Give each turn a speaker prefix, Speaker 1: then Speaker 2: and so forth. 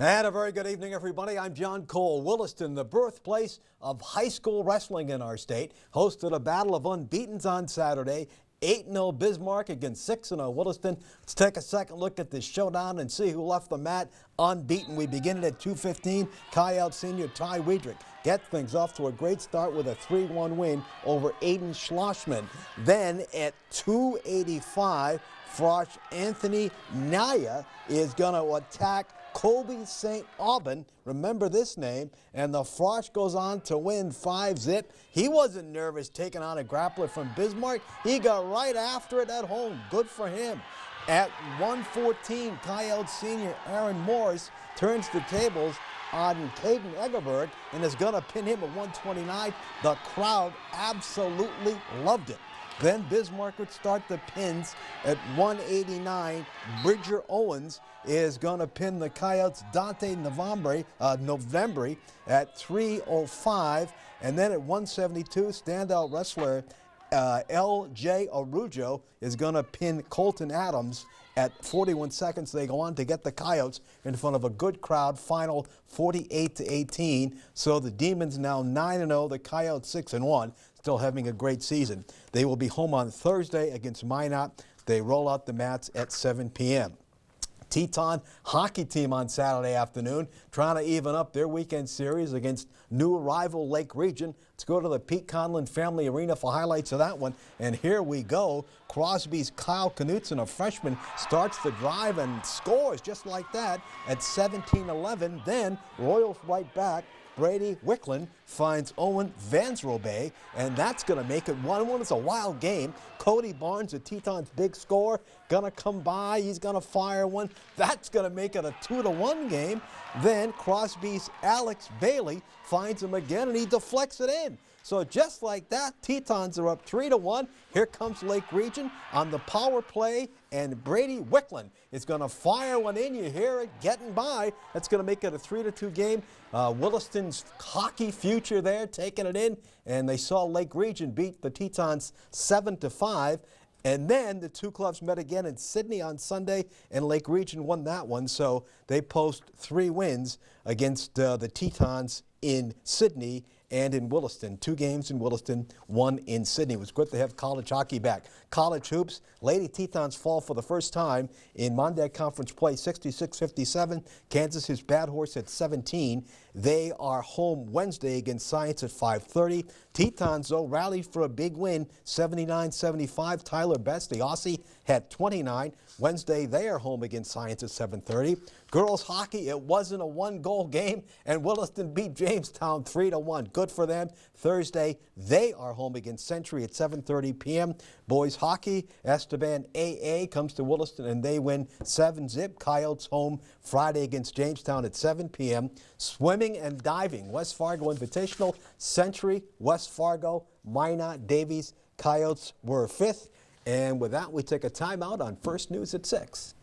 Speaker 1: And a very good evening, everybody. I'm John Cole. Williston, the birthplace of high school wrestling in our state, hosted a battle of unbeatens on Saturday. 8-0 Bismarck against 6-0 Williston. Let's take a second look at this showdown and see who left the mat unbeaten. We begin it at 2:15. Coyote senior Ty Weidrich gets things off to a great start with a 3-1 win over Aiden Schlossman. Then at 2:85, Frosh Anthony Naya is going to attack Colby St. Aubin, remember this name, and the Frosh goes on to win 5-zip. He wasn't nervous taking on a grappler from Bismarck. He got right after it at home. Good for him. At 1:14, Coyote senior Aaron Morris turns the tables on Caden Egerberg and is going to pin him at 129. The crowd absolutely loved it. Then Bismarck would start the pins at 189. Bridger Owens is going to pin the Coyotes' Dante Novembre at 3:05. And then at 172, standout wrestler L.J. Arujo is going to pin Colton Adams at 41 seconds. They go on to get the Coyotes in front of a good crowd, final 48-18. So the Demons now 9-0, the Coyotes 6-1. Still having a great season. They will be home on Thursday against Minot. They roll out the mats at 7 p.m. Teton hockey team on Saturday afternoon trying to even up their weekend series against new rival Lake Region. Let's go to the Pete Conlon Family Arena for highlights of that one. And here we go. Crosby's Kyle Knutson, a freshman, starts the drive and scores just like that at 17-11. Then Royals right back. Brady Wicklund finds Owen Vansrobe, and that's going to make it 1-1. It's a wild game. Cody Barnes, the Tetons' big scorer, going to come by. He's going to fire one. That's going to make it a 2-1 game. Then Crosby's Alex Bailey finds him again, and he deflects it in. So just like that, Tetons are up 3-1. Here comes Lake Region on the power play, and Brady Wicklund is going to fire one in. You hear it getting by. That's going to make it a 3-2 game. Williston's hockey future there, taking it in, and they saw Lake Region beat the Tetons 7-5. And then the two clubs met again in Sydney on Sunday, and Lake Region won that one. So they post 3 wins against the Tetons in Sydney and in Williston. 2 games in Williston, 1 in Sydney. It was good to have college hockey back. College hoops, Lady Tetons fall for the first time in Monday Conference play, 66-57. Kansas is Bad Horse at 17. They are home Wednesday against Science at 5:30. Tetons, though, rallied for a big win, 79-75. Tyler Best, the Aussie, had 29. Wednesday, they are home against Science at 7:30. Girls hockey, it wasn't a 1-goal game, and Williston beat Jamestown 3-1. Good for them. Thursday, they are home against Century at 7:30 p.m. Boys hockey, Esteban AA comes to Williston, and they win 7-zip. Coyotes home Friday against Jamestown at 7 p.m. Swimming and diving, West Fargo Invitational, Century, West Fargo, Minot, Davies. Coyotes were 5th. And with that, we take a timeout on First News at 6.